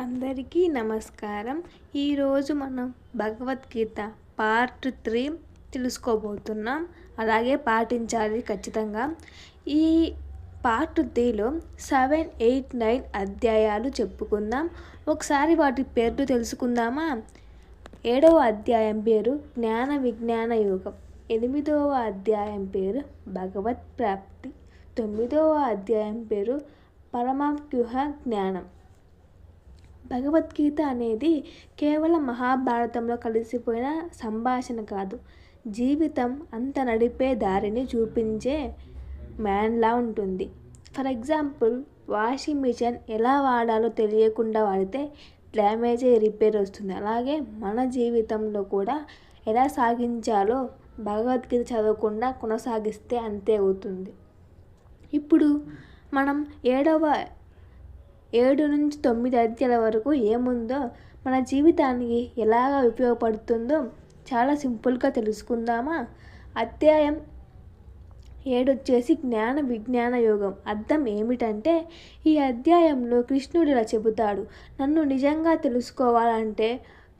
అందరికీ నమస్కారం. ఈరోజు మనం భగవద్గీత పార్ట్ 3 తెలుసుకోబోతున్నాం. అలాగే పాటించాలి ఖచ్చితంగా. ఈ పార్ట్ 3లో 7, 8, 9 అధ్యాయాలు చెప్పుకుందాం. ఒకసారి వాటి పేర్లు తెలుసుకుందామా? 7వ అధ్యాయం పేరు జ్ఞాన విజ్ఞాన యోగం. 8వ అధ్యాయం పేరు భగవత్ ప్రాప్తి. 9వ అధ్యాయం పేరు పరమవ్యూహ జ్ఞానం. భగవద్గీత అనేది కేవలం మహాభారతంలో కలిసిపోయిన సంభాషణ కాదు, జీవితం అంత నడిపే దారిని చూపించే మ్యాన్లా ఉంటుంది. ఫర్ ఎగ్జాంపుల్, వాషింగ్ మిషన్ ఎలా వాడాలో తెలియకుండా వాడితే డ్యామేజ్ అయ్యి రిపేర్ వస్తుంది. అలాగే మన జీవితంలో కూడా ఎలా సాగించాలో భగవద్గీత చదవకుండా కొనసాగిస్తే అంతే అవుతుంది. ఇప్పుడు మనం 7 నుంచి 9 అధ్యాయాల వరకు ఏముందో, మన జీవితానికి ఎలాగ ఉపయోగపడుతుందో చాలా సింపుల్గా తెలుసుకుందామా? అధ్యాయం 7 వచ్చేసి జ్ఞాన విజ్ఞాన యోగం. అర్థం ఏమిటంటే, ఈ అధ్యాయంలో కృష్ణుడు ఇలా చెబుతాడు, నన్ను నిజంగా తెలుసుకోవాలంటే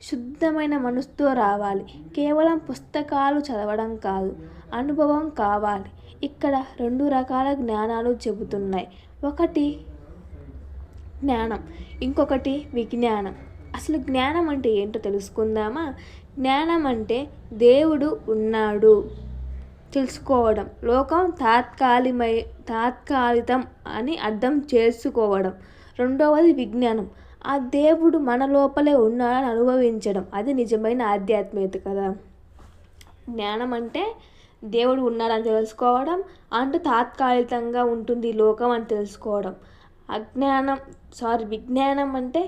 శుద్ధమైన మనసుతో రావాలి. కేవలం పుస్తకాలు చదవడం కాదు, అనుభవం కావాలి. ఇక్కడ 2 రకాల జ్ఞానాలు చెబుతున్నాయి. ఒకటి జ్ఞానం, ఇంకొకటి విజ్ఞానం. అసలు జ్ఞానం అంటే ఏంటో తెలుసుకుందామా? జ్ఞానం అంటే దేవుడు ఉన్నాడు తెలుసుకోవడం, లోకం తాత్కాలికం అని అర్థం చేసుకోవడం. రెండవది విజ్ఞానం, ఆ దేవుడు మన లోపలే ఉన్నాడని అనుభవించడం. అది నిజమైన ఆధ్యాత్మికత కదా. జ్ఞానం అంటే దేవుడు ఉన్నాడని తెలుసుకోవడం, అంటూ తాత్కాలికంగా ఉంటుంది ఈ లోకం అని తెలుసుకోవడం. విజ్ఞానం అంటే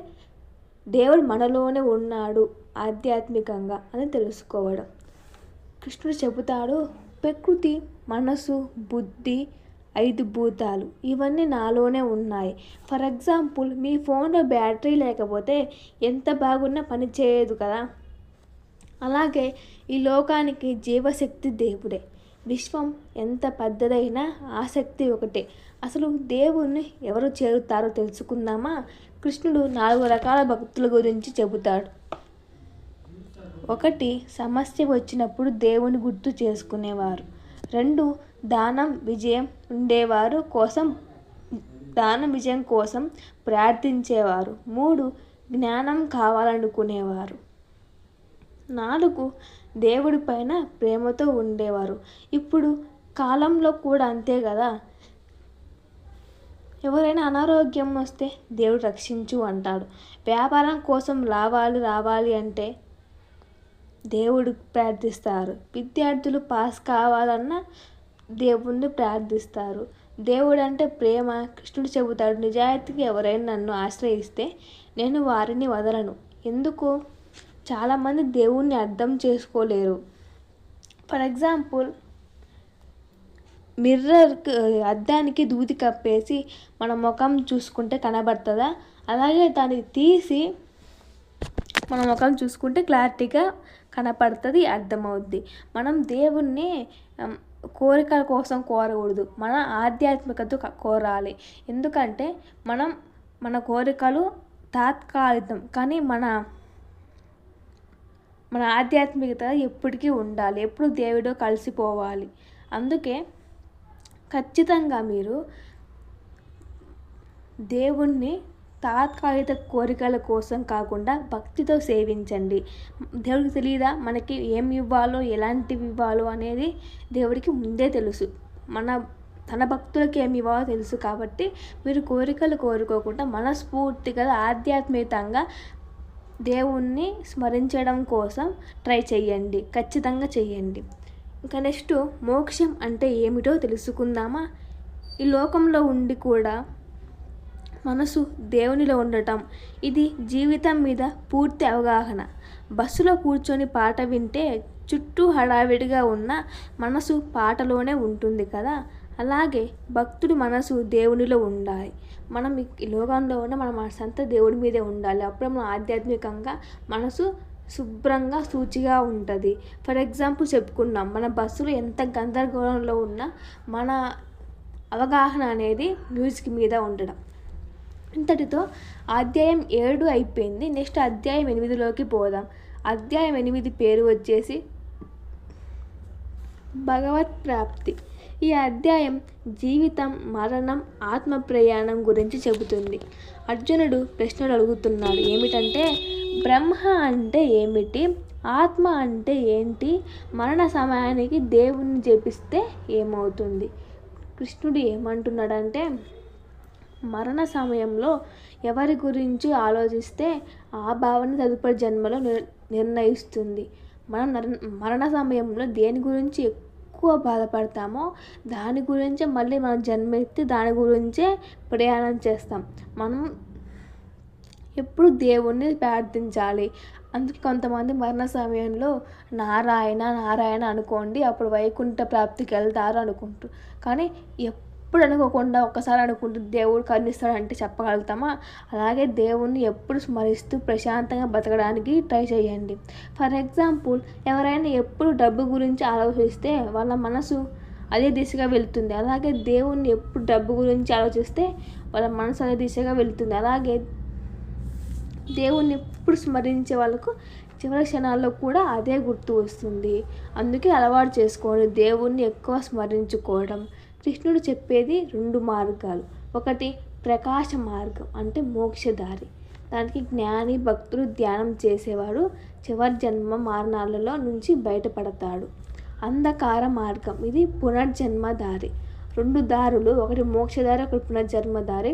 దేవుడు మనలోనే ఉన్నాడు ఆధ్యాత్మికంగా అని తెలుసుకోవడం. కృష్ణుడు చెబుతాడు, ప్రకృతి, మనసు, బుద్ధి, 5 భూతాలు ఇవన్నీ నాలోనే ఉన్నాయి. ఫర్ ఎగ్జాంపుల్, మీ ఫోన్లో బ్యాటరీ లేకపోతే ఎంత బాగున్నా పని చేయదు కదా. అలాగే ఈ లోకానికి జీవశక్తి దేవుడే. విశ్వం ఎంత పెద్దదైనా ఆసక్తి ఒకటే. అసలు దేవుణ్ణి ఎవరు చేరుతారో తెలుసుకుందామా? కృష్ణుడు 4 రకాల భక్తుల గురించి చెబుతాడు. 1, సమస్య వచ్చినప్పుడు దేవుని గుర్తు చేసుకునేవారు. 2, దానం విజయం కోసం ప్రార్థించేవారు. 3, జ్ఞానం కావాలనుకునేవారు. 4, దేవుడి పైన ప్రేమతో ఉండేవారు. ఇప్పుడు కాలంలో కూడా అంతే కదా. ఎవరైనా అనారోగ్యం వస్తే దేవుడు రక్షించు అంటాడు. వ్యాపారం కోసం రావాలి అంటే దేవుడు ప్రార్థిస్తారు. విద్యార్థులు పాస్ కావాలన్నా దేవుణ్ణి ప్రార్థిస్తారు. దేవుడు అంటే ప్రేమ. కృష్ణుడు చెబుతాడు, నిజాయితీగా ఎవరైనా నన్ను ఆశ్రయిస్తే నేను వారిని వదలను. ఎందుకు? చాలామంది దేవుణ్ణి అర్థం చేసుకోలేరు. ఫర్ ఎగ్జాంపుల్, అద్దానికి దూది కప్పేసి మన ముఖం చూసుకుంటే కనబడుతుందా? అలాగే దాన్ని తీసి మన ముఖం చూసుకుంటే క్లారిటీగా కనపడుతుంది, అర్థమవుద్ది. మనం దేవుణ్ణి కోరికల కోసం కోరకూడదు, మన ఆధ్యాత్మికత కోరాలి. ఎందుకంటే మన కోరికలు తాత్కాలికం, కానీ మన ఆధ్యాత్మికత ఎప్పటికీ ఉండాలి, ఎప్పుడు దేవుడు కలిసిపోవాలి. అందుకే ఖచ్చితంగా మీరు దేవుణ్ణి తాత్కాలిక కోరికల కోసం కాకుండా భక్తితో సేవించండి. దేవుడికి తెలియదా మనకి ఏమి ఇవ్వాలో, ఎలాంటివి ఇవ్వాలో అనేది? దేవుడికి ముందే తెలుసు. తన భక్తులకి ఏమి ఇవ్వాలో తెలుసు. కాబట్టి మీరు కోరికలు కోరుకోకుండా మనస్ఫూర్తిగా ఆధ్యాత్మికంగా దేవుణ్ణి స్మరించడం కోసం ట్రై చేయండి, ఖచ్చితంగా చేయండి. ఇంకా నెక్స్ట్, మోక్షం అంటే ఏమిటో తెలుసుకుందామా? ఈ లోకంలో ఉండి కూడా మనసు దేవునిలో ఉండటం, ఇది జీవితం మీద పూర్తి అవగాహన. బస్సులో కూర్చొని పాట వింటే చుట్టూ హడావిడిగా ఉన్న మనసు పాటలోనే ఉంటుంది కదా. అలాగే భక్తుడి మనసు దేవునిలో ఉండాలి. మనం ఈ లోకంలో ఉన్న మన మనసు అంతా దేవుడి మీదే ఉండాలి. అప్పుడే మనం ఆధ్యాత్మికంగా మనసు శుభ్రంగా సూచిగా ఉంటుంది. ఫర్ ఎగ్జాంపుల్ చెప్పుకున్నాం, మన బస్సులో ఎంత గందరగోళంలో ఉన్నా మన అవగాహన అనేది మ్యూజిక్ మీద ఉండడం. ఇంతటితో అధ్యాయం 7 అయిపోయింది. నెక్స్ట్ అధ్యాయం 8లోకి పోదాం. అధ్యాయం 8 పేరు వచ్చేసి భగవత్ ప్రాప్తి. ఈ అధ్యాయం జీవితం, మరణం, ఆత్మ ప్రయాణం గురించి చెబుతుంది. అర్జునుడు ప్రశ్నలు అడుగుతున్నాడు. ఏమిటంటే, బ్రహ్మ అంటే ఏమిటి, ఆత్మ అంటే ఏంటి, మరణ సమయానికి దేవుణ్ణి జపిస్తే ఏమవుతుంది? కృష్ణుడు ఏమంటున్నాడంటే, మరణ సమయంలో ఎవరి గురించి ఆలోచిస్తే ఆ భావన తదుపరి జన్మలో నిర్ణయిస్తుంది. మనం మరణ సమయంలో దేని గురించి ఎక్కువ బాధపడతామో దాని గురించే మళ్ళీ మనం జన్మెత్తి దాని గురించే ప్రయాణం చేస్తాం. మనం ఎప్పుడు దేవుణ్ణి ప్రార్థించాలి. అందుకే కొంతమంది మరణ సమయంలో నారాయణ నారాయణ అనుకోండి, అప్పుడు వైకుంఠ ప్రాప్తికి వెళ్తారు అనుకుంటారు. కానీ ఎప్పుడు అనుకోకుండా ఒక్కసారి అనుకుంటూ దేవుడు కరుణిస్తాడంటే చెప్పగలుగుతామా? అలాగే దేవుణ్ణి ఎప్పుడు స్మరిస్తూ ప్రశాంతంగా బతకడానికి ట్రై చేయండి. ఫర్ ఎగ్జాంపుల్, ఎవరైనా ఎప్పుడు డబ్బు గురించి ఆలోచిస్తే వాళ్ళ మనసు అదే దిశగా వెళ్తుంది. అలాగే దేవుణ్ణి ఎప్పుడు డబ్బు గురించి ఆలోచిస్తే వాళ్ళ మనసు అదే దిశగా వెళ్తుంది. అలాగే దేవుణ్ణి ఎప్పుడు స్మరించే వాళ్ళకు చివరి క్షణాల్లో కూడా అదే గుర్తు వస్తుంది. అందుకే అలవాటు చేసుకోండి దేవుణ్ణి ఎక్కువ స్మరించుకోవడం. కృష్ణుడు చెప్పేది 2 మార్గాలు. ఒకటి ప్రకాశ మార్గం, అంటే మోక్షదారి. దానికి జ్ఞాని, భక్తులు, ధ్యానం చేసేవాడు చివరి జన్మ మరణాలలో నుంచి బయటపడతాడు. అంధకార మార్గం, ఇది పునర్జన్మ దారి. 2 దారులు, ఒకటి మోక్షదారి, ఒకటి పునర్జన్మదారి.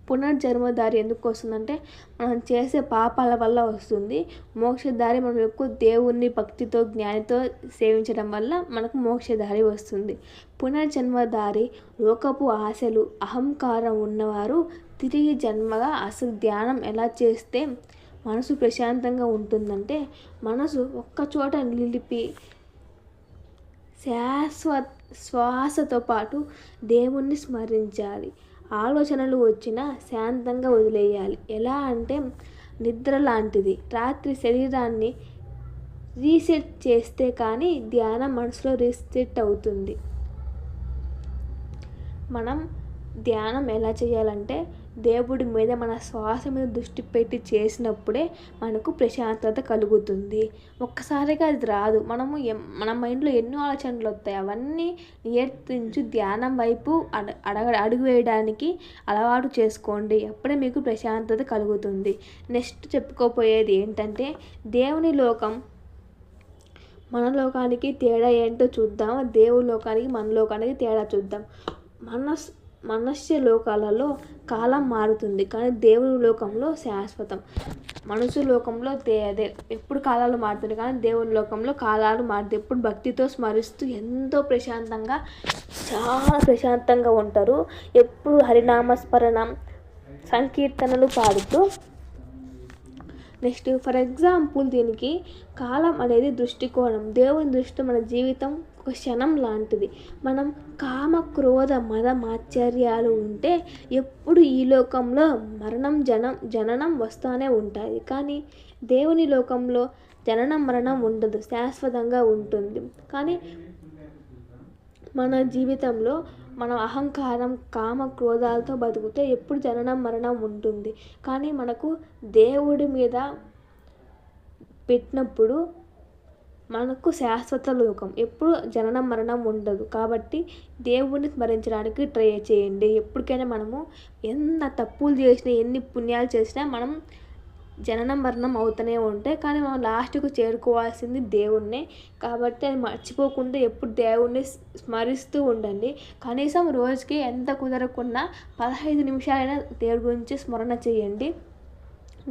పునర్జన్మదారి ఎందుకు వస్తుందంటే మనం చేసే పాపాల వల్ల వస్తుంది. మోక్షదారి మనం ఎక్కువ దేవుణ్ణి భక్తితో, జ్ఞానితో సేవించడం వల్ల మనకు మోక్షదారి వస్తుంది. పునర్జన్మదారి లోకపు ఆశలు, అహంకారం ఉన్నవారు తిరిగి జన్మగా. అసలు ధ్యానం ఎలా చేస్తే మనసు ప్రశాంతంగా ఉంటుందంటే, మనసు ఒక్కచోట నిలిపి శ్వాసతో పాటు దేవుణ్ణి స్మరించాలి. ఆలోచనలు వచ్చినా శాంతంగా వదిలేయాలి. ఎలా అంటే నిద్ర లాంటిది. రాత్రి శరీరాన్ని రీసెట్ చేస్తే కానీ ధ్యానం మనసులో రీసెట్ అవుతుంది. మనం ధ్యానం ఎలా చేయాలంటే, దేవుడి మీద, మన శ్వాస మీద దృష్టి పెట్టి చేసినప్పుడే మనకు ప్రశాంతత కలుగుతుంది. ఒక్కసారిగా అది రాదు. మన మైండ్లో ఎన్నో ఆలోచనలు వస్తాయి. అవన్నీ నియంత్రించు ధ్యానం వైపు అడుగు వేయడానికి అలవాటు చేసుకోండి. అప్పుడే మీకు ప్రశాంతత కలుగుతుంది. నెక్స్ట్ చెప్పుకోపోయేది ఏంటంటే, దేవుని లోకం మన లోకానికి తేడా ఏంటో చూద్దాం. దేవుని లోకానికి మన లోకానికి తేడా చూద్దాం. మనుష్య లోకాలలో కాలం మారుతుంది, కానీ దేవుని లోకంలో శాశ్వతం. మనుషు లోకంలో అదే ఎప్పుడు కాలాలు మారుతుంది, కానీ దేవుని లోకంలో కాలాలు మారుతాయి. ఎప్పుడు భక్తితో స్మరిస్తూ ఎంతో ప్రశాంతంగా, చాలా ప్రశాంతంగా ఉంటారు. ఎప్పుడు హరినామస్మరణం, సంకీర్తనలు పాడుతూ. నెక్స్ట్, ఫర్ ఎగ్జాంపుల్, దీనికి కాలం అనేది దృష్టికోణం. దేవుని దృష్టి మన జీవితం ఒక క్షణం లాంటిది. మనం కామ, క్రోధ, మద, మాత్సర్యాలు ఉంటే ఎప్పుడు ఈ లోకంలో మరణం, జననం వస్తూనే ఉంటాయి. కానీ దేవుని లోకంలో జననం, మరణం ఉండదు, శాశ్వతంగా ఉంటుంది. కానీ మన జీవితంలో మనం అహంకారం, కామ, క్రోధాలతో బతుకుతే ఎప్పుడు జననం, మరణం ఉంటుంది. కానీ మనకు దేవుడి మీద పెట్టినప్పుడు మనకు శాశ్వత లోకం, ఎప్పుడు జననం, మరణం ఉండదు. కాబట్టి దేవుడిని స్మరించడానికి ట్రై చేయండి. ఎప్పటికైనా మనము ఎంత తప్పులు చేసినా, ఎన్ని పుణ్యాలు చేసినా మనం జననం, మరణం అవుతూనే ఉంటాయి. కానీ మనం లాస్ట్కు చేరుకోవాల్సింది దేవుణ్ణే. కాబట్టి అది మర్చిపోకుండా ఎప్పుడు దేవుణ్ణి స్మరిస్తూ ఉండండి. కనీసం రోజుకి ఎంత కుదరకున్నా 15 నిమిషాలైనా దేవుడి గురించి స్మరణ చేయండి.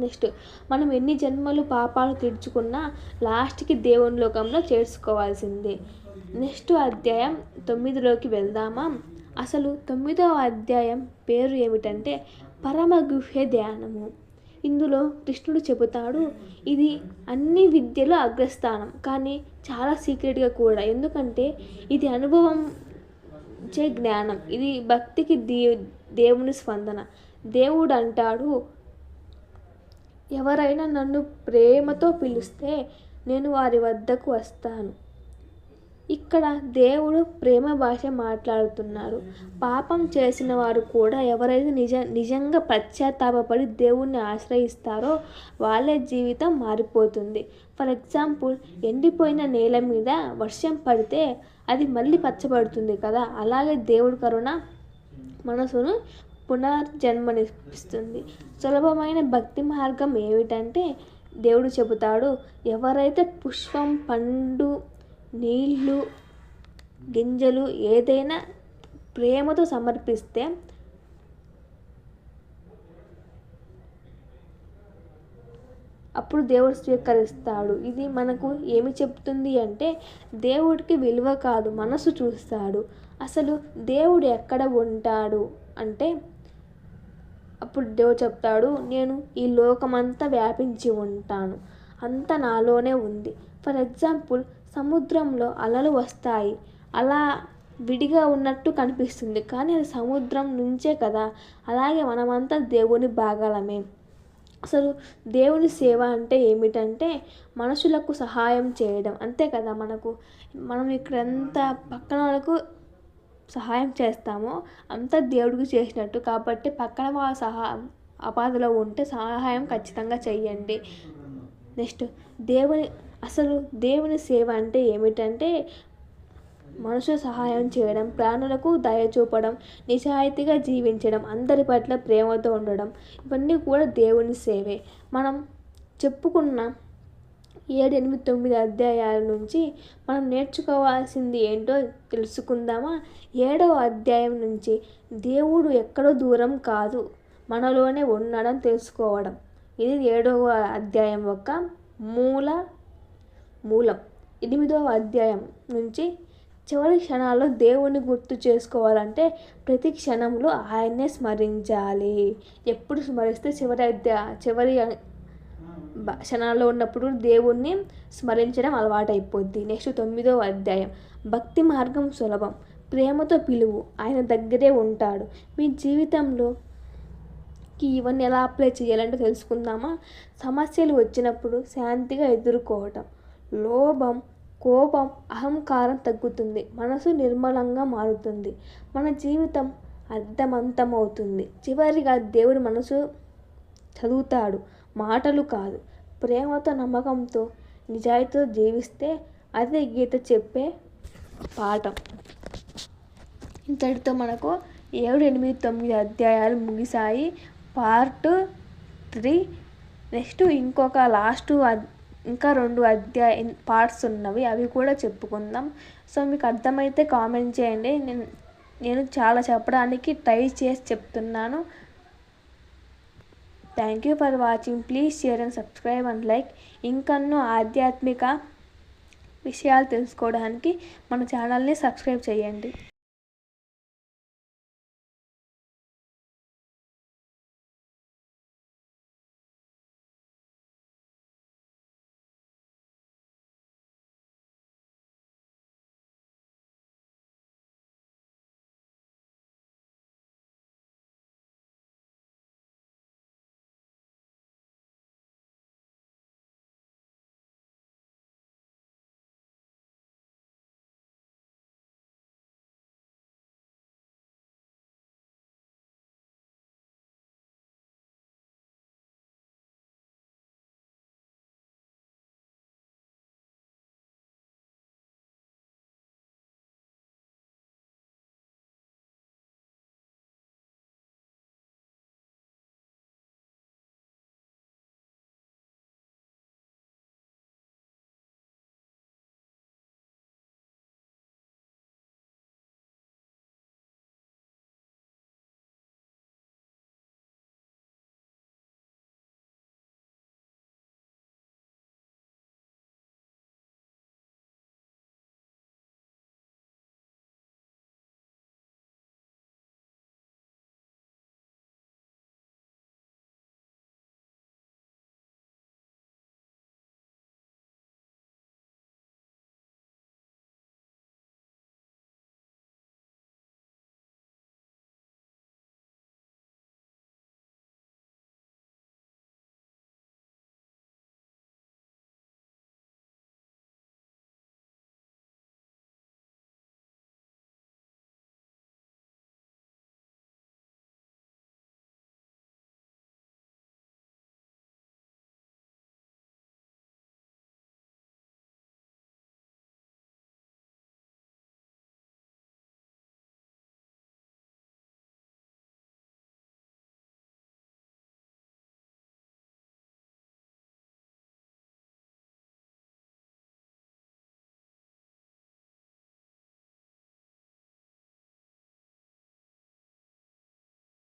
నెక్స్ట్, మనం ఎన్ని జన్మలు పాపాలు తీర్చుకున్నా లాస్ట్కి దేవుని లోకంలో చేర్చుకోవాల్సిందే. నెక్స్ట్ అధ్యాయం 9లోకి వెళ్దామా? అసలు 9వ అధ్యాయం పేరు ఏమిటంటే పరమగుహ్య ధ్యానము. ఇందులో కృష్ణుడు చెబుతాడు, ఇది అన్ని విద్యలో అగ్రస్థానం, కానీ చాలా సీక్రెట్గా కూడా. ఎందుకంటే ఇది అనుభవం చే జ్ఞానం. ఇది భక్తికి దేవుని స్పందన. దేవుడు అంటాడు, ఎవరైనా నన్ను ప్రేమతో పిలిస్తే నేను వారి వద్దకు వస్తాను. ఇక్కడ దేవుడు ప్రేమ భాష మాట్లాడుతున్నారు. పాపం చేసిన వారు కూడా ఎవరైతే నిజంగా పశ్చాత్తాపపడి దేవుణ్ణి ఆశ్రయిస్తారో వాళ్ళ జీవితం మారిపోతుంది. ఫర్ ఎగ్జాంపుల్, ఎండిపోయిన నేల మీద వర్షం పడితే అది మళ్ళీ పచ్చబడుతుంది కదా, అలాగే దేవుడి కరుణ మనసును పునర్జన్మనిపిస్తుంది. సులభమైన భక్తి మార్గం ఏమిటంటే దేవుడు చెబుతాడు, ఎవరైతే పుష్పం, పండు, నీళ్ళు, గింజలు ఏదైనా ప్రేమతో సమర్పిస్తే అప్పుడు దేవుడు స్వీకరిస్తాడు. ఇది మనకు ఏమి చెప్తుంది అంటే దేవుడికి విలువ కాదు, మనసు చూస్తాడు. అసలు దేవుడు ఎక్కడ ఉంటాడు అంటే అప్పుడు దేవుడు చెప్తాడు, నేను ఈ లోకమంతా వ్యాపించి ఉంటాను, అంతా నాలోనే ఉంది. ఫర్ ఎగ్జాంపుల్, సముద్రంలో అలలు వస్తాయి, అలా విడిగా ఉన్నట్టు కనిపిస్తుంది కానీ అది సముద్రం నుంచే కదా. అలాగే మనమంతా దేవుని భాగాలమే. అసలు దేవుని సేవ అంటే ఏమిటంటే మనుషులకు సహాయం చేయడం, అంతే కదా. మనం ఇక్కడంతా పక్కన వాళ్ళకు సహాయం చేస్తామో అంతా దేవుడికి చేసినట్టు. కాబట్టి పక్కన వాళ్ళ ఆపదలో ఉంటే సహాయం ఖచ్చితంగా చెయ్యండి. నెక్స్ట్, దేవుని సేవ అంటే ఏమిటంటే మనుషులు సహాయం చేయడం, ప్రాణులకు దయ చూపడం, నిజాయితీగా జీవించడం, అందరి పట్ల ప్రేమతో ఉండడం, ఇవన్నీ కూడా దేవుని సేవే. మనం చెప్పుకున్న 7, 8, 9 అధ్యాయాల నుంచి మనం నేర్చుకోవాల్సింది ఏంటో తెలుసుకుందామా? 7వ అధ్యాయం నుంచి దేవుడు ఎక్కడో దూరం కాదు, మనలోనే ఉండడం తెలుసుకోవడం. ఇది 7వ అధ్యాయం యొక్క మూలం. 8వ అధ్యాయం నుంచి చివరి క్షణాల్లో దేవుని గుర్తు చేసుకోవాలంటే ప్రతి క్షణంలో ఆయన్నే స్మరించాలి. ఎప్పుడు స్మరిస్తే చివరి క్షణాల్లో ఉన్నప్పుడు దేవుణ్ణి స్మరించడం అలవాటైపోద్ది. నెక్స్ట్ 9వ అధ్యాయం, భక్తి మార్గం సులభం, ప్రేమతో పిలువు, ఆయన దగ్గరే ఉంటాడు. మీ జీవితంలోకి ఇవన్నీ ఎలా అప్లై చేయాలంటే తెలుసుకుందామా? సమస్యలు వచ్చినప్పుడు శాంతిగా ఎదుర్కోవటం, లోభం, కోపం, అహంకారం తగ్గుతుంది, మనసు నిర్మలంగా మారుతుంది, మన జీవితం అర్థవంతమవుతుంది. చివరిగా దేవుడి మనసు చదువుతాడు, మాటలు కాదు. ప్రేమతో, నమ్మకంతో, నిజాయితీతో జీవిస్తే అదే గీత చెప్పే పాఠం. ఇంతటితో మనకు 7, 8, 9 అధ్యాయాలు ముగిశాయి. పార్ట్ 3. నెక్స్ట్ ఇంకా 2 పార్ట్స్ ఉన్నవి, అవి కూడా చెప్పుకుందాం. సో మీకు అర్థమైతే కామెంట్ చేయండి. నేను చాలా చెప్పడానికి ట్రై చేసి చెప్తున్నాను. Thank you for watching. Please share and subscribe and like. ఇంకన్నో ఆధ్యాత్మిక విషయాలు తెలుసుకోవడానికి మన ఛానల్ని సబ్స్క్రైబ్ చేయండి.